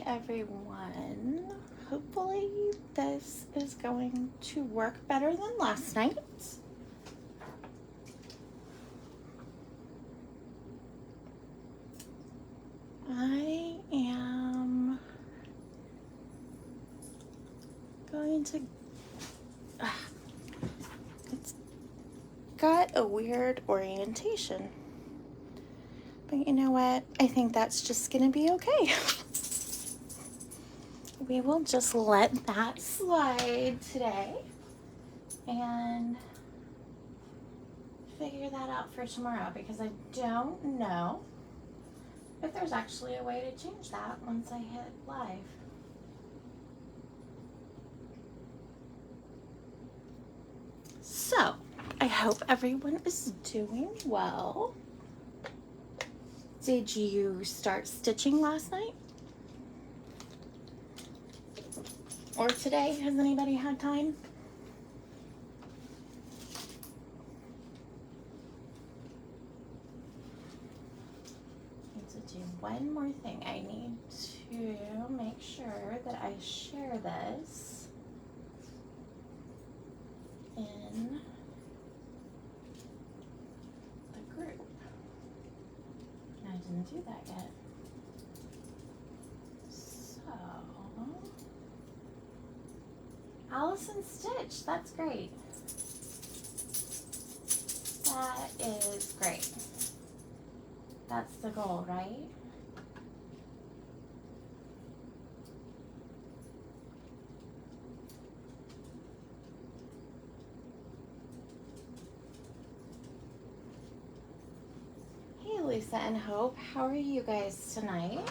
everyone. Hopefully this is going to work better than last night. I am going to... It's got a weird orientation. But you know what? I think that's just going to be okay. We will just let that slide today and figure that out for tomorrow, because I don't know if there's actually a way to change that once I hit live. So, I hope everyone is doing well. Did you start stitching last night? Or today? Has anybody had time? To do one more thing. I need to make sure that I share this in the group. I didn't do that yet. So, Allison Stitch, that's great. That is great. That's the goal, right? Hey, Lisa and Hope, how are you guys tonight?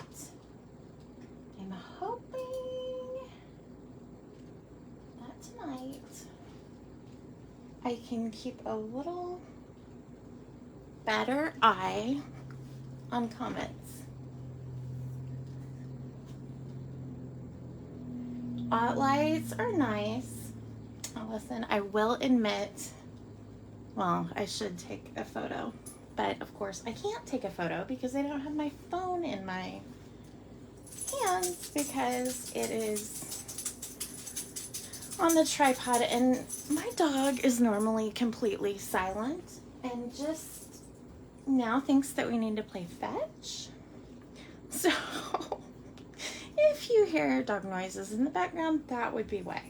I'm hoping that tonight I can keep a little better eye on comments. Spotlights are nice. Oh, listen, I will admit, well, I should take a photo, but of course I can't take a photo because I don't have my phone in my hands because it is on the tripod, and my dog is normally completely silent and just now thinks that we need to play fetch. So if you hear dog noises in the background, that would be why.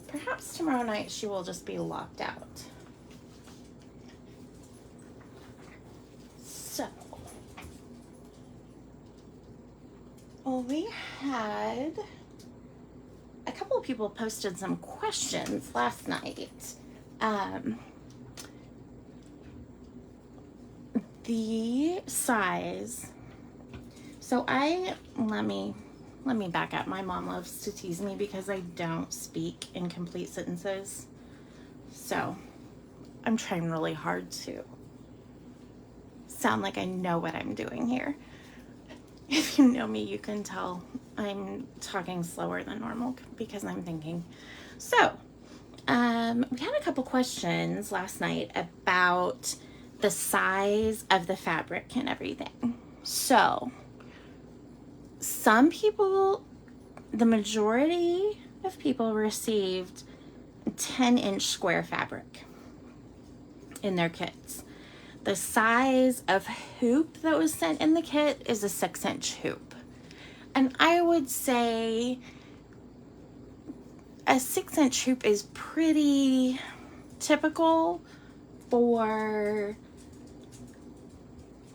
Perhaps tomorrow night she will just be locked out. So, well, we had a couple of people posted some questions last night. The size, so let me back up. My mom loves to tease me because I don't speak in complete sentences, so I'm trying really hard to sound like I know what I'm doing here. If you know me, you can tell I'm talking slower than normal because I'm thinking. So we had a couple questions last night about the size of the fabric and everything. So some people, the majority of people received 10-inch square fabric in their kits. The size of hoop that was sent in the kit is a 6-inch hoop. And I would say a 6-inch hoop is pretty typical for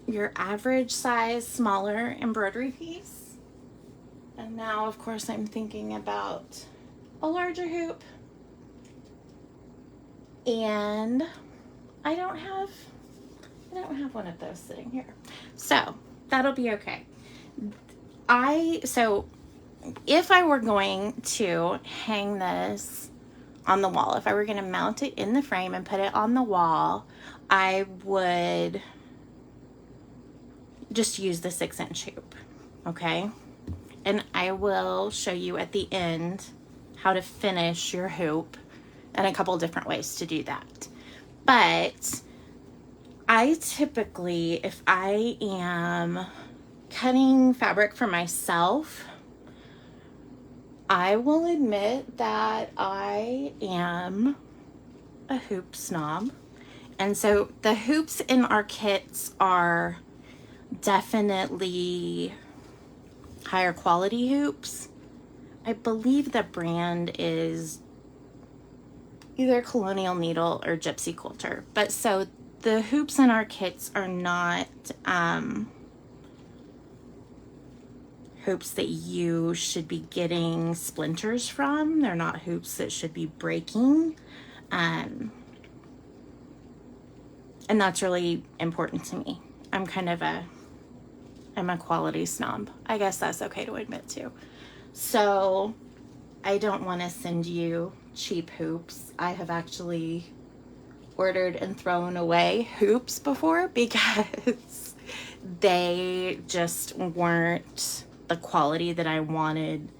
your average size, smaller embroidery piece. And now, of course, I'm thinking about a larger hoop. And I don't have one of those sitting here. So that'll be okay. So if I were going to hang this on the wall, if I were going to mount it in the frame and put it on the wall, I would just use the 6-inch hoop, okay? And I will show you at the end how to finish your hoop and a couple different ways to do that. But I typically, if I am cutting fabric for myself, I will admit that I am a hoop snob. And so the hoops in our kits are definitely higher quality hoops. I believe the brand is either Colonial Needle or Gypsy Quilter. But so the hoops in our kits are not hoops that you should be getting splinters from. They're not hoops that should be breaking. And that's really important to me. I'm a quality snob. I guess that's okay to admit to. So I don't want to send you cheap hoops. I have actually ordered and thrown away hoops before because they just weren't the quality that I wanted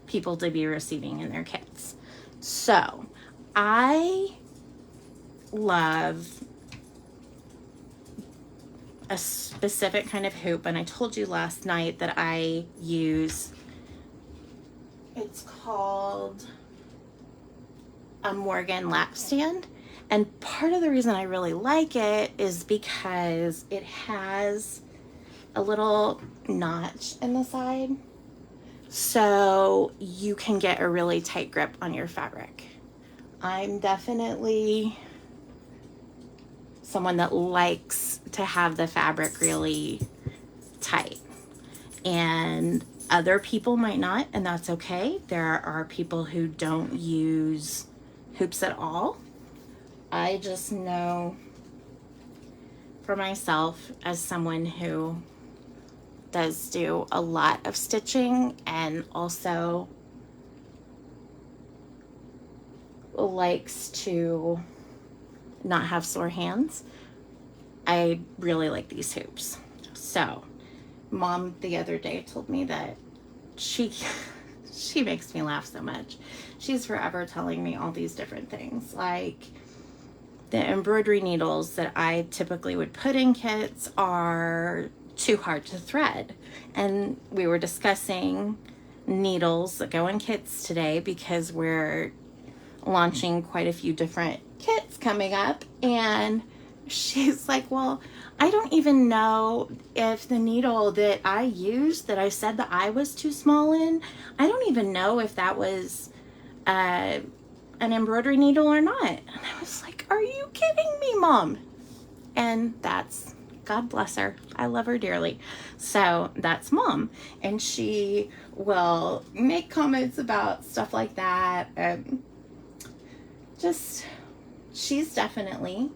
people to be receiving in their kits. So I love a specific kind of hoop, and I told you last night that I use, it's called a Morgan lap stand. And part of the reason I really like it is because it has a little notch in the side, so you can get a really tight grip on your fabric. I'm definitely someone that likes to have the fabric really tight, and other people might not, and that's okay. There are people who don't use hoops at all. I just know for myself, as someone who does do a lot of stitching and also likes to not have sore hands, I really like these hoops. So Mom the other day told me that she makes me laugh so much. She's forever telling me all these different things, like the embroidery needles that I typically would put in kits are too hard to thread. And we were discussing needles that go in kits today because we're launching quite a few different kits coming up. And she's like, well, I don't even know if the needle that I used, that I said that I was too small in, I don't even know if that was an embroidery needle or not. And I was like, are you kidding me, Mom? And that's, God bless her, I love her dearly. So that's Mom, and she will make comments about stuff like that. She's definitely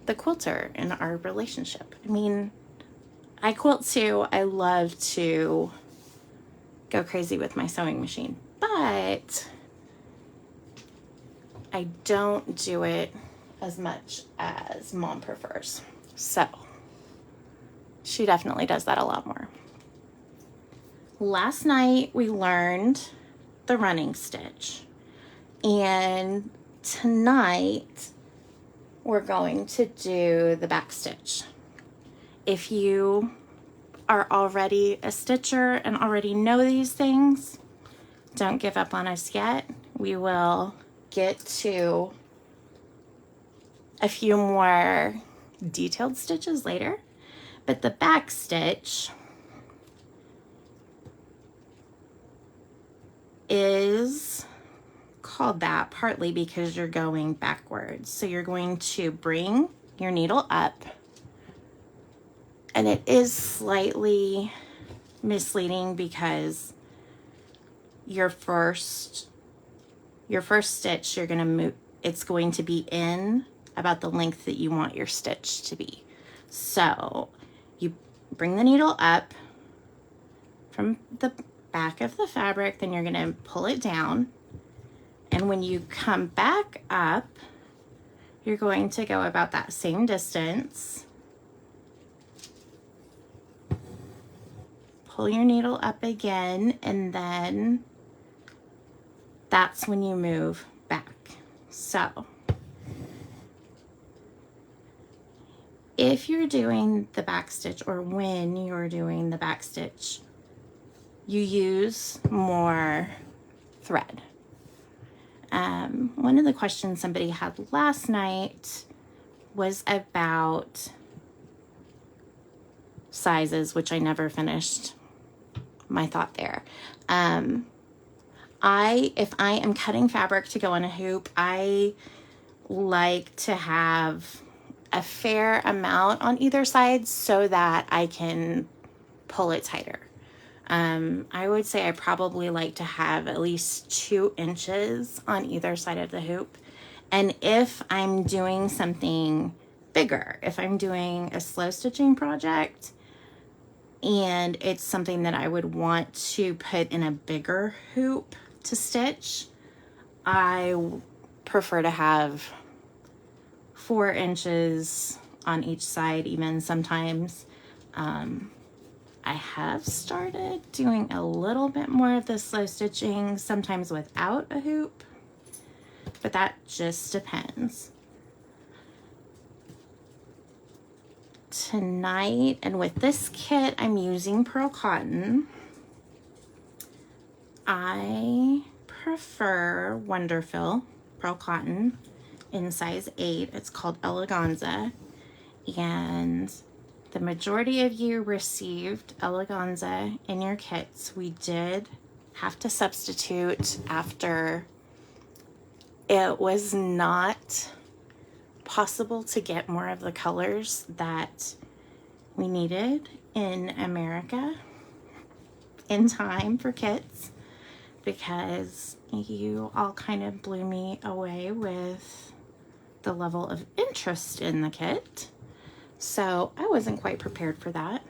the quilter in our relationship. I mean, I quilt too. I love to go crazy with my sewing machine, but I don't do it as much as Mom prefers. So she definitely does that a lot more. Last night we learned the running stitch, and tonight we're going to do the backstitch. If you are already a stitcher and already know these things, don't give up on us yet. We will get to a few more detailed stitches later, but the backstitch is called that partly because you're going backwards. So you're going to bring your needle up, and it is slightly misleading because your first stitch, you're going to move, it's going to be in about the length that you want your stitch to be. So you bring the needle up from the back of the fabric, then you're going to pull it down, and when you come back up, you're going to go about that same distance, pull your needle up again, and then that's when you move back. So if you're doing the backstitch, or when you're doing the backstitch, you use more thread. One of the questions somebody had last night was about sizes, which I never finished my thought there. If I am cutting fabric to go on a hoop, I like to have a fair amount on either side so that I can pull it tighter. I would say I probably like to have at least 2 inches on either side of the hoop. And if I'm doing something bigger, if I'm doing a slow stitching project and it's something that I would want to put in a bigger hoop to stitch, I prefer to have 4 inches on each side, even sometimes. I have started doing a little bit more of the slow stitching, sometimes without a hoop, but that just depends. Tonight, and with this kit, I'm using pearl cotton. I prefer Wonderfill pearl cotton in size 8. It's called Eleganza, and the majority of you received Eleganza in your kits. We did have to substitute after it was not possible to get more of the colors that we needed in America in time for kits, because you all kind of blew me away with the level of interest in the kit. So I wasn't quite prepared for that,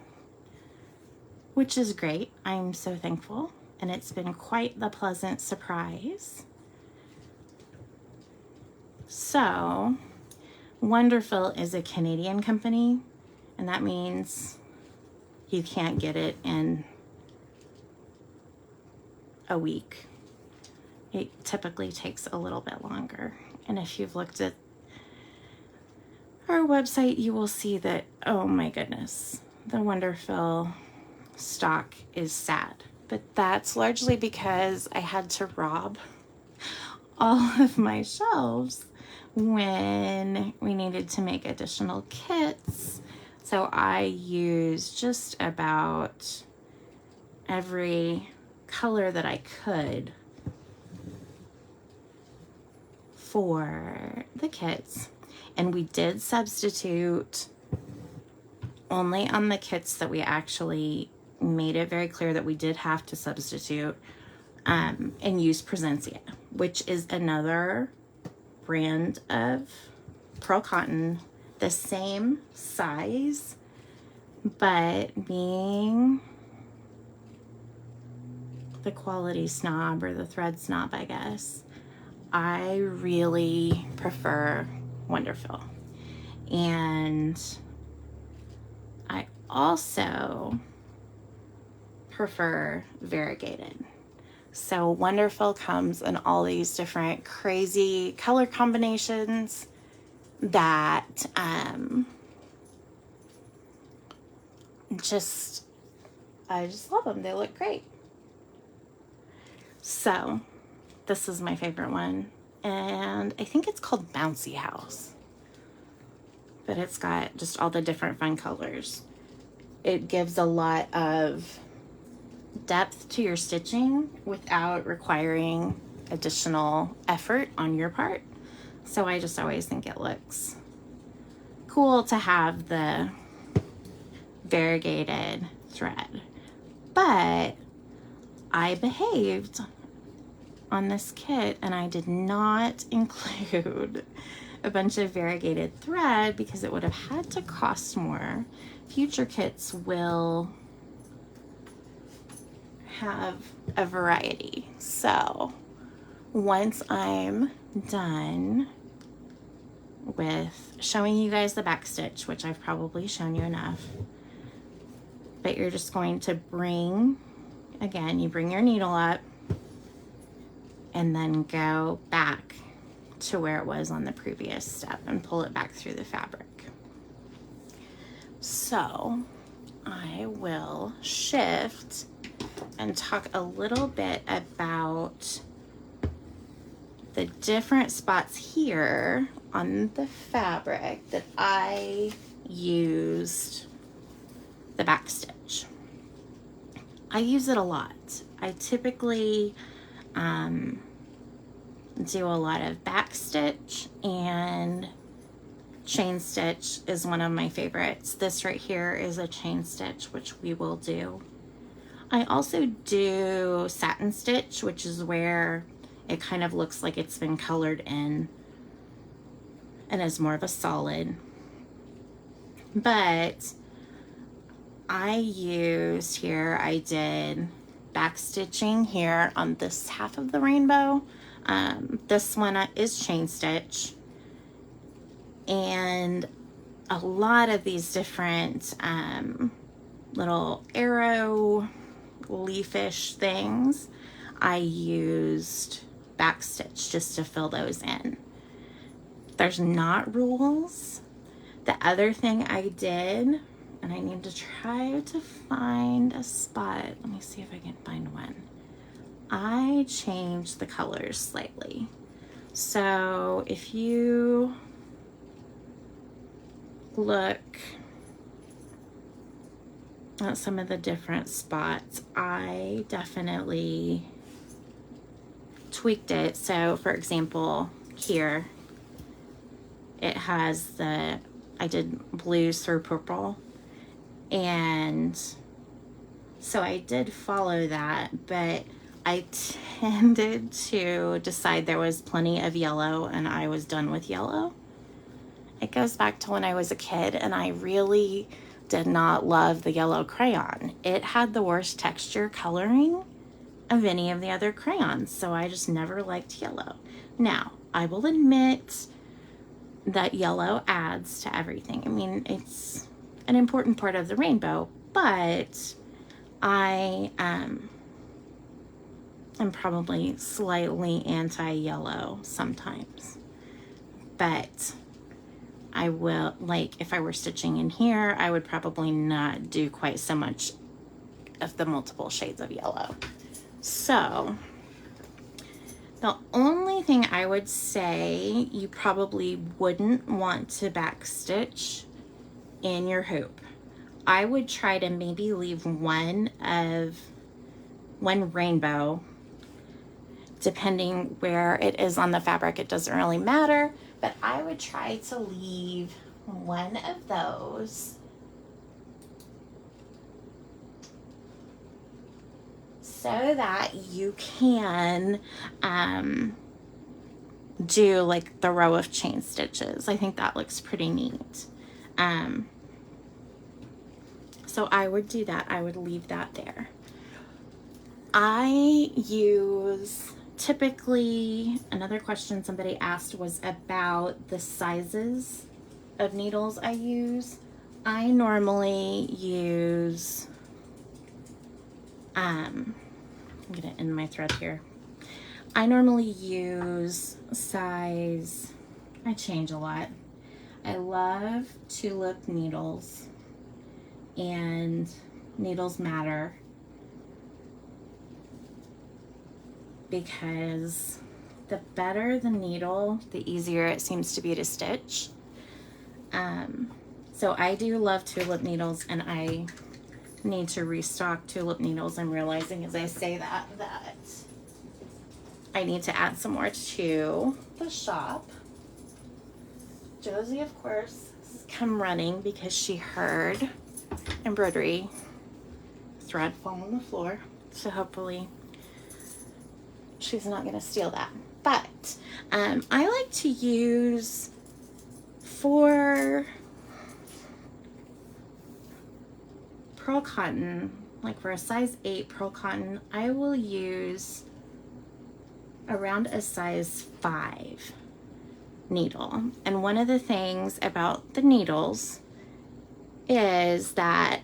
which is great. I'm so thankful, and it's been quite the pleasant surprise. So Wonderfill is a Canadian company, and that means you can't get it in a week. It typically takes a little bit longer. And if you've looked at our website, you will see that, oh my goodness, the Wonderfill stock is sad. But that's largely because I had to rob all of my shelves when we needed to make additional kits. So I used just about every color that I could for the kits. And we did substitute only on the kits that we actually made it very clear that we did have to substitute, and use Presencia, which is another brand of pearl cotton, the same size, but being the quality snob or the thread snob, I guess, I really prefer Wonderfill. And I also prefer variegated. So Wonderfill comes in all these different crazy color combinations that I just love them. They look great. So this is my favorite one, and I think it's called Bouncy House, but it's got just all the different fun colors. It gives a lot of depth to your stitching without requiring additional effort on your part. So I just always think it looks cool to have the variegated thread. But I behaved on this kit and I did not include a bunch of variegated thread because it would have had to cost more. Future kits will have a variety. So once I'm done with showing you guys the backstitch, which I've probably shown you enough, but you're just going to bring, again, you bring your needle up and then go back to where it was on the previous step and pull it back through the fabric. So I will shift and talk a little bit about the different spots here on the fabric that I used the backstitch. I use it a lot. I typically do a lot of backstitch, and chain stitch is one of my favorites. This right here is a chain stitch, which we will do. I also do satin stitch, which is where it kind of looks like it's been colored in and is more of a solid. But I used here, I did back stitching here on this half of the rainbow. This one is chain stitch, and a lot of these different little arrow leafish things, I used backstitch just to fill those in. There's not rules. The other thing I did, and I need to try to find a spot. Let me see if I can find one. I changed the colors slightly. So if you look at some of the different spots, I definitely tweaked it. So for example, here it has I did blues through purple, and so I did follow that, but I tended to decide there was plenty of yellow and I was done with yellow. It goes back to when I was a kid and I really did not love the yellow crayon. It had the worst texture coloring of any of the other crayons, so I just never liked yellow. Now, I will admit that yellow adds to everything. I mean, it's an important part of the rainbow, but I am probably slightly anti-yellow sometimes. But I will, like, if I were stitching in here, I would probably not do quite so much of the multiple shades of yellow. So the only thing I would say you probably wouldn't want to backstitch in your hoop, I would try to maybe leave one rainbow, depending where it is on the fabric, it doesn't really matter, but I would try to leave one of those so that you can do like the row of chain stitches. I think that looks pretty neat. So I would do that. I would leave that there. I use typically, another question somebody asked was about the sizes of needles I use. I normally use, I'm gonna end my thread here. I normally use size, I change a lot. I love tulip needles, and needles matter because the better the needle, the easier it seems to be to stitch. So I do love tulip needles, and I need to restock tulip needles. I'm realizing as I say that I need to add some more to the shop. Josie, of course, has come running because she heard embroidery thread fall on the floor. So hopefully she's not going to steal that. But I like to use, for pearl cotton, like for a size 8 pearl cotton, I will use around a size 5 needle. And one of the things about the needles is that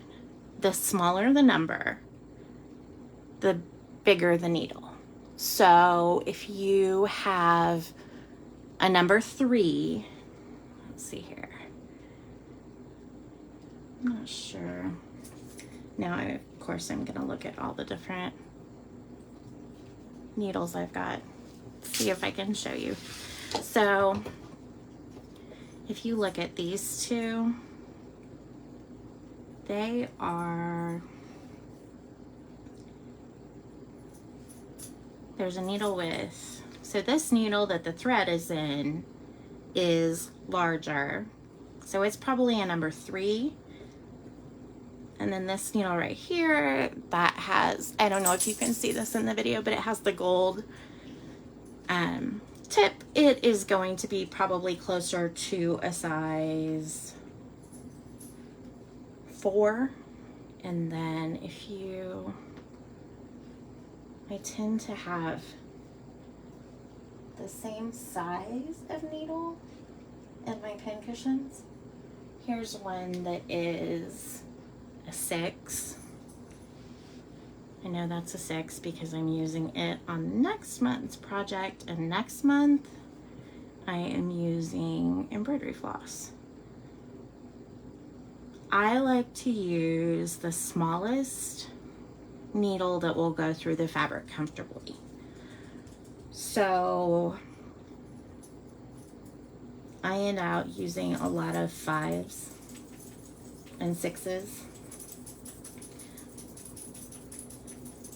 the smaller the number, the bigger the needle. So if you have a number 3, let's see here, I'm not sure. Now, of course, I'm going to look at all the different needles I've got. See if I can show you. So if you look at these two, they are, there's a needle with, so this needle that the thread is in is larger. So it's probably a number 3. And then this needle right here that has, I don't know if you can see this in the video, but it has the gold tip. It is going to be probably closer to a size 4. And then if you, I tend to have the same size of needle in my pin cushions. Here's one that is a 6. I know that's a 6 because I'm using it on next month's project, and next month I am using embroidery floss. I like to use the smallest needle that will go through the fabric comfortably. So I end out using a lot of 5s and 6s.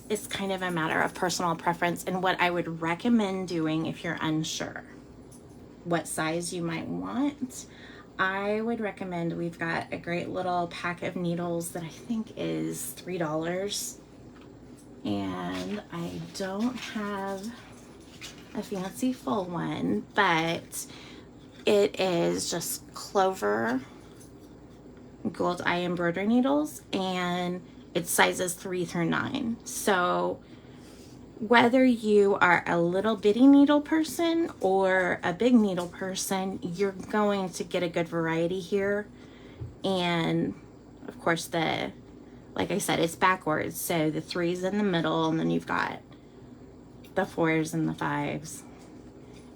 It's kind of a matter of personal preference and what I would recommend doing if you're unsure what size you might want. I would recommend, we've got a great little pack of needles that I think is $3. And I don't have a fancy full one, but it is just clover gold eye embroidery needles, and it's sizes 3 through 9. So whether you are a little bitty needle person or a big needle person, you're going to get a good variety here. And of course, like I said, it's backwards. So the 3's in the middle, and then you've got the 4's and the 5's.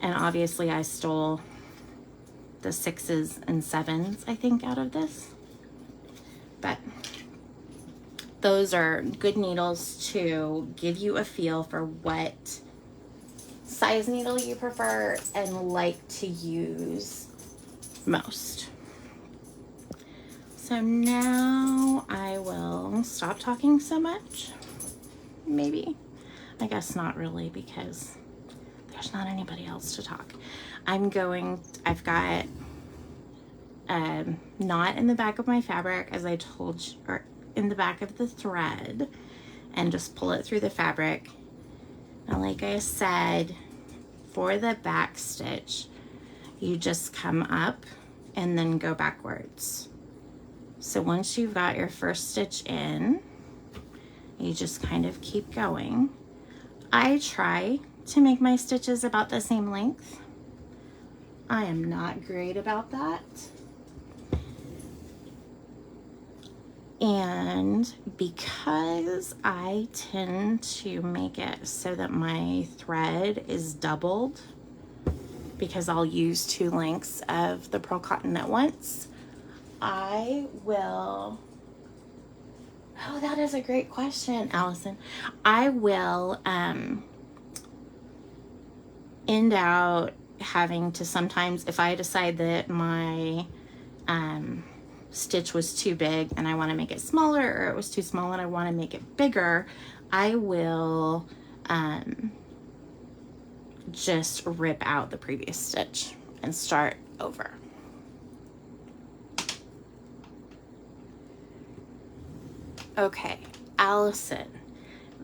And obviously I stole the 6's and 7's, I think, out of this. But those are good needles to give you a feel for what size needle you prefer and like to use most. So now I will stop talking so much. Maybe. I guess not really, because there's not anybody else to talk. I've got a knot in the back of my fabric, as I told you, or in the back of the thread, and just pull it through the fabric. Now, like I said, for the back stitch, you just come up and then go backwards. So once you've got your first stitch in, you just kind of keep going. I try to make my stitches about the same length. I am not great about that. And because I tend to make it so that my thread is doubled, because I'll use 2 lengths of the pearl cotton at once, I will, oh, that is a great question, Allison. I will end out having to sometimes, if I decide that my stitch was too big and I want to make it smaller, or it was too small and I want to make it bigger, I will just rip out the previous stitch and start over. Okay, Allison,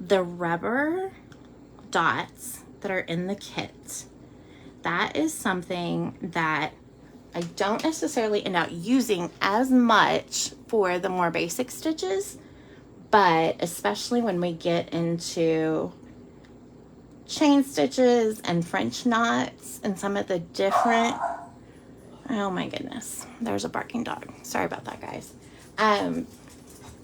the rubber dots that are in the kit, that is something that I don't necessarily end up using as much for the more basic stitches, but especially when we get into chain stitches and French knots and some of the different, oh my goodness, there's a barking dog. Sorry about that, guys.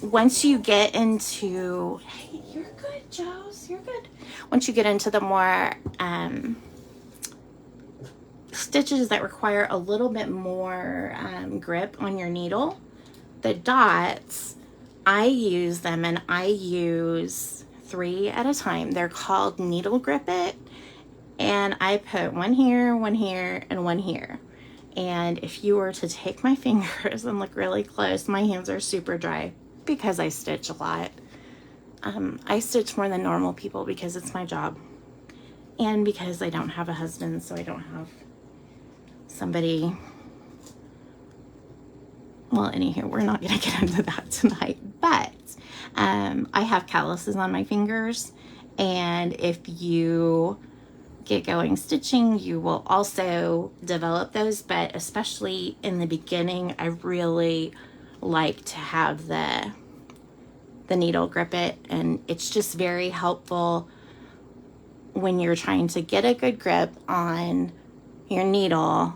Once you get into, hey, you're good, Joes, you're good. Once you get into the more stitches that require a little bit more grip on your needle, the dots I use them, and I use 3 at a time. They're called Needle Grip It, and I put one here, and one here. And if you were to take my fingers and look really close, my hands are super dry because I stitch a lot. I stitch more than normal people because it's my job, and because I don't have a husband, so I don't have somebody. Well, anywho, we're not going to get into that tonight, but I have calluses on my fingers, and if you get going stitching, you will also develop those, but especially in the beginning, I really like to have the Needle Grip It, and it's just very helpful when you're trying to get a good grip on your needle.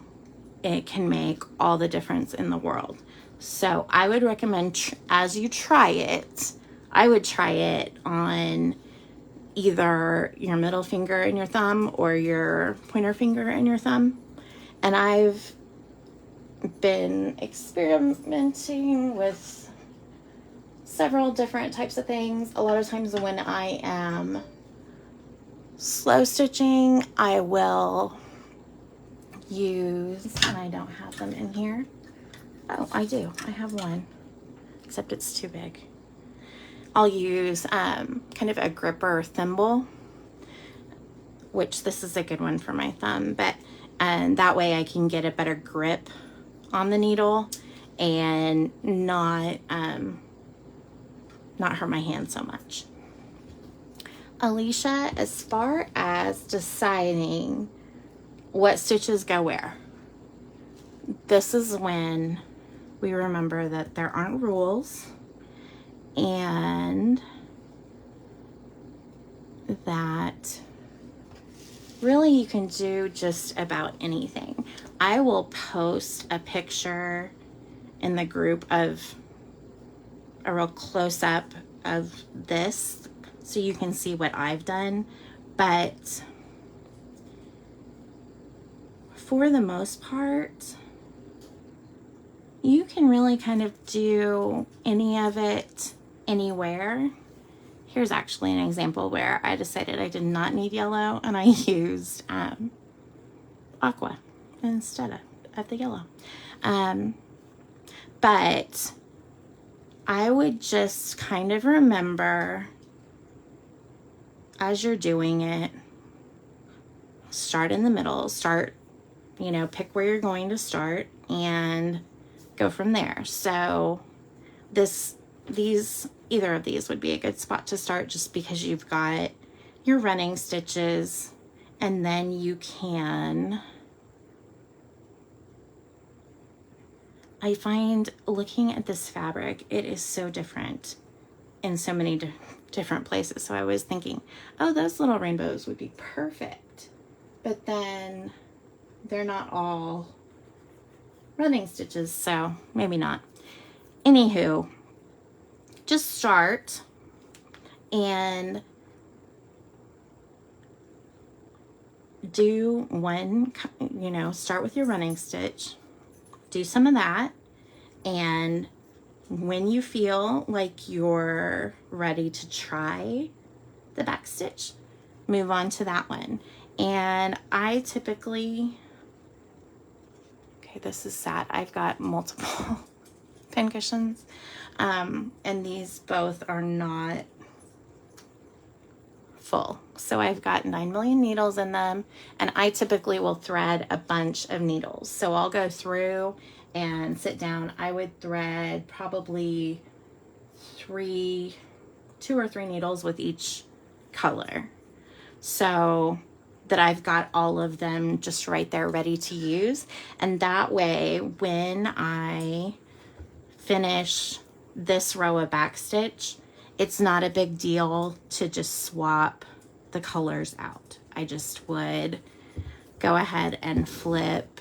It can make all the difference in the world. So I would recommend, as you try it, I would try it on either your middle finger and your thumb or your pointer finger and your thumb. And I've been experimenting with several different types of things. A lot of times when I am slow stitching, I will use, and I don't have them in here. Oh, I do. I have one, except it's too big. I'll use kind of a gripper thimble, which this is a good one for my thumb, and that way I can get a better grip on the needle and not hurt my hand so much. Alicia, as far as deciding what stitches go where, this is when we remember that there aren't rules, and that really you can do just about anything. I will post a picture in the group of a real close-up of this so you can see what I've done, but for the most part, you can really kind of do any of it anywhere. Here's actually an example where I decided I did not need yellow, and I used aqua instead of the yellow. But I would just kind of remember, as you're doing it, start in the middle, pick where you're going to start and go from there. So either of these would be a good spot to start, just because you've got your running stitches, and then you can, I find looking at this fabric, it is so different in so many different places. So I was thinking, oh, those little rainbows would be perfect, but then they're not all running stitches, so maybe not. Anywho, just start and do one, start with your running stitch, do some of that, and when you feel like you're ready to try the back stitch, move on to that one. And I typically, okay, this is sad, I've got multiple pin cushions, and these both are not full. So I've got 9 million needles in them, and I typically will thread a bunch of needles. So I'll go through and sit down. I would thread probably 2 or 3 needles with each color, so that I've got all of them just right there ready to use. And that way, when I finish this row of backstitch, it's not a big deal to just swap the colors out. I just would go ahead and flip,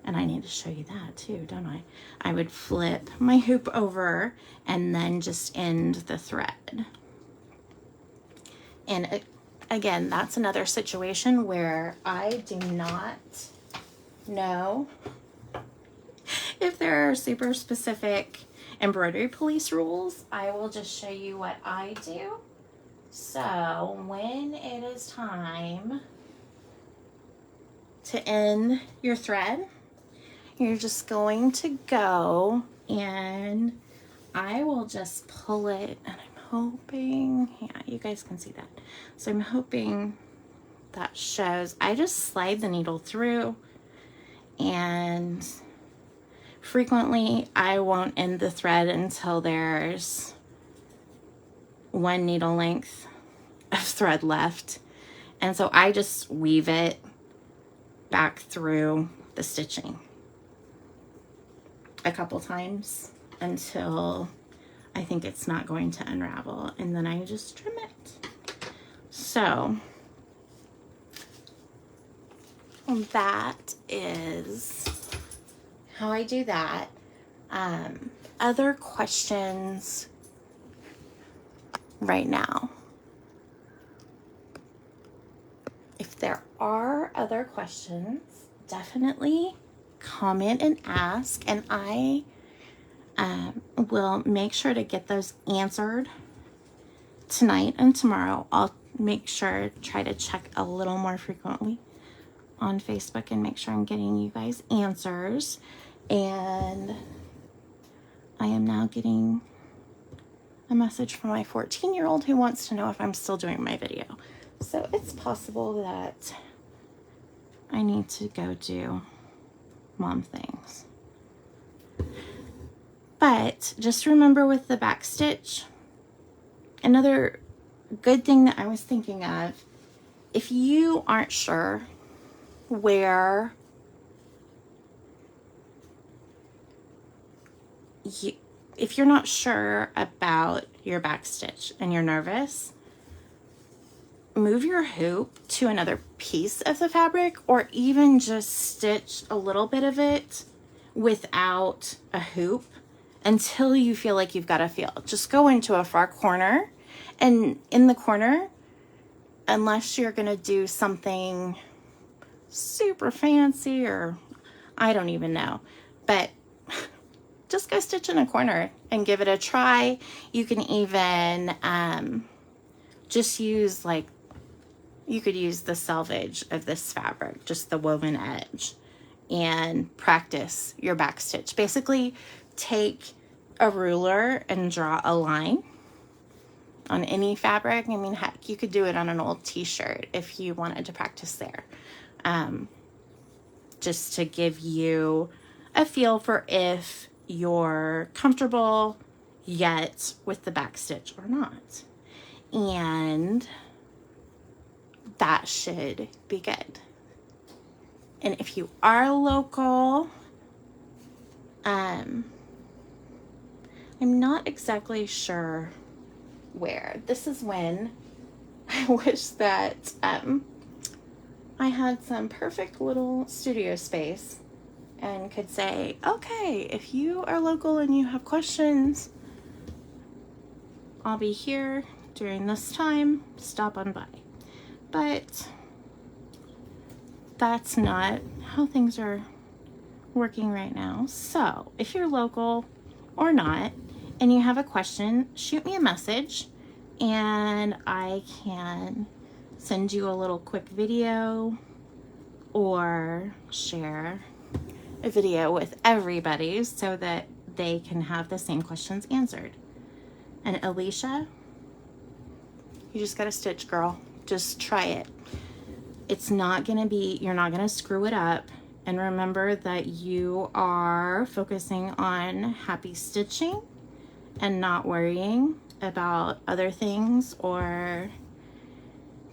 and I need to show you that too, don't I? I would flip my hoop over and then just end the thread. And again, that's another situation where I do not know if there are super specific embroidery police rules, I will just show you what I do. So when it is time to end your thread, you're just going to go, and I will just pull it, and I'm hoping, yeah, you guys can see that. So I'm hoping that shows. I just slide the needle through, and frequently I won't end the thread until there's one needle length of thread left. And so I just weave it back through the stitching a couple times until I think it's not going to unravel, and then I just trim it. So that is how I do that. Other questions right now? If there are other questions, definitely comment and ask, and I will make sure to get those answered tonight and tomorrow. I'll make sure, try to check a little more frequently on Facebook and make sure I'm getting you guys answers. And I am now getting a message from my 14-year-old who wants to know if I'm still doing my video. So it's possible that I need to go do mom things. But just remember with the back stitch, another good thing that I was thinking of, if you aren't sure where if you're not sure about your back stitch and you're nervous, move your hoop to another piece of the fabric, or even just stitch a little bit of it without a hoop until you feel like you've got a feel. Just go into a far corner, and in the corner, unless you're gonna do something super fancy, or I don't even know, but just go stitch in a corner and give it a try. You can even just use, like, you could use the selvage of this fabric, just the woven edge, and practice your back stitch. Basically, take a ruler and draw a line on any fabric. I mean, heck, you could do it on an old t-shirt if you wanted to practice there. Just to give you a feel for if you're comfortable yet with the back stitch or not. And that should be good. And if you are local, I'm not exactly sure where. This is when I wish that I had some perfect little studio space and could say, okay, if you are local and you have questions, I'll be here during this time, stop on by. But that's not how things are working right now. So if you're local or not and you have a question, shoot me a message and I can send you a little quick video or share a video with everybody so that they can have the same questions answered. And Alicia, you just gotta stitch, girl. Just try it. It's not gonna be, you're not gonna screw it up. And remember that you are focusing on happy stitching and not worrying about other things or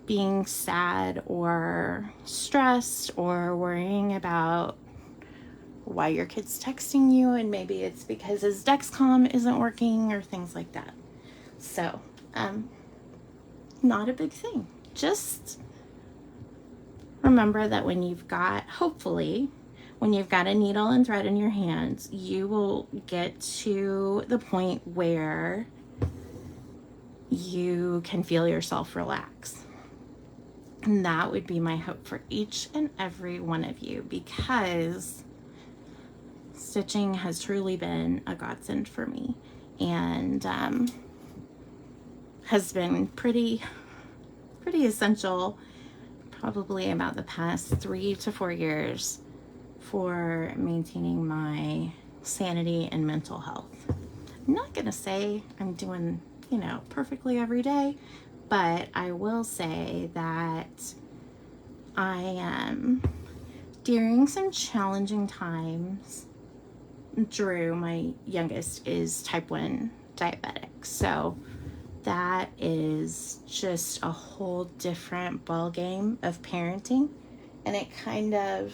being sad or stressed or worrying about why your kid's texting you and maybe it's because his Dexcom isn't working or things like that. So, not a big thing. Just remember that when you've got, hopefully, when you've got a needle and thread in your hands, you will get to the point where you can feel yourself relax. And that would be my hope for each and every one of you, because stitching has truly been a godsend for me, and has been pretty essential probably about the past 3 to 4 years for maintaining my sanity and mental health. I'm not gonna say I'm doing, perfectly every day, but I will say that I am, during some challenging times. Drew, my youngest, is type 1 diabetic, so that is just a whole different ball game of parenting, and it kind of,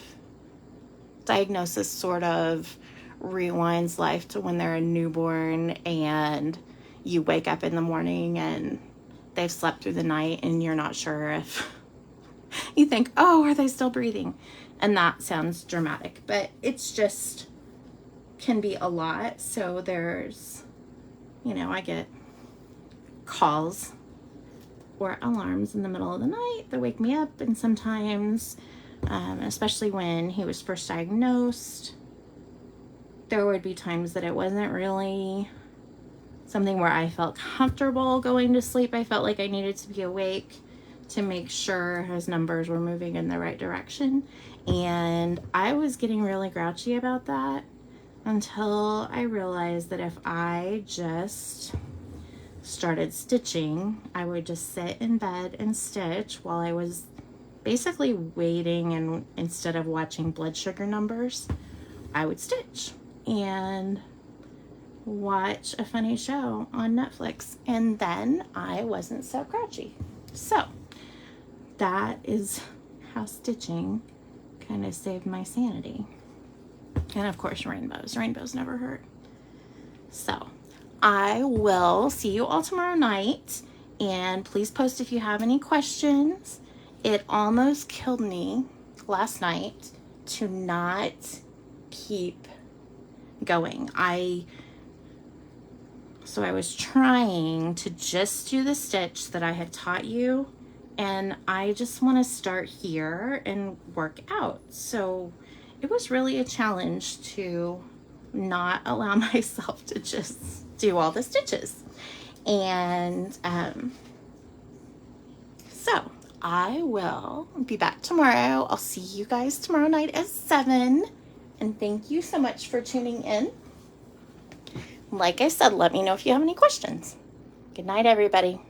diagnosis sort of rewinds life to when they're a newborn and you wake up in the morning and they've slept through the night and you're not sure if you think, oh, are they still breathing? And that sounds dramatic, but it's just can be a lot. So there's, I get calls or alarms in the middle of the night that wake me up, and sometimes, especially when he was first diagnosed, there would be times that it wasn't really something where I felt comfortable going to sleep. I felt like I needed to be awake to make sure his numbers were moving in the right direction. And I was getting really grouchy about that until I realized that if I just started stitching, I would just sit in bed and stitch while I was basically waiting, and instead of watching blood sugar numbers, I would stitch and watch a funny show on Netflix, and then I wasn't so grouchy. So that is how stitching kind of saved my sanity. And of course, rainbows never hurt. So I will see you all tomorrow night, and please post if you have any questions. It almost killed me last night to not keep going. So I was trying to just do the stitch that I had taught you, and I just want to start here and work out. So it was really a challenge to not allow myself to just do all the stitches. And so I will be back tomorrow. I'll see you guys tomorrow night at 7. And thank you so much for tuning in. Like I said, let me know if you have any questions. Good night, everybody.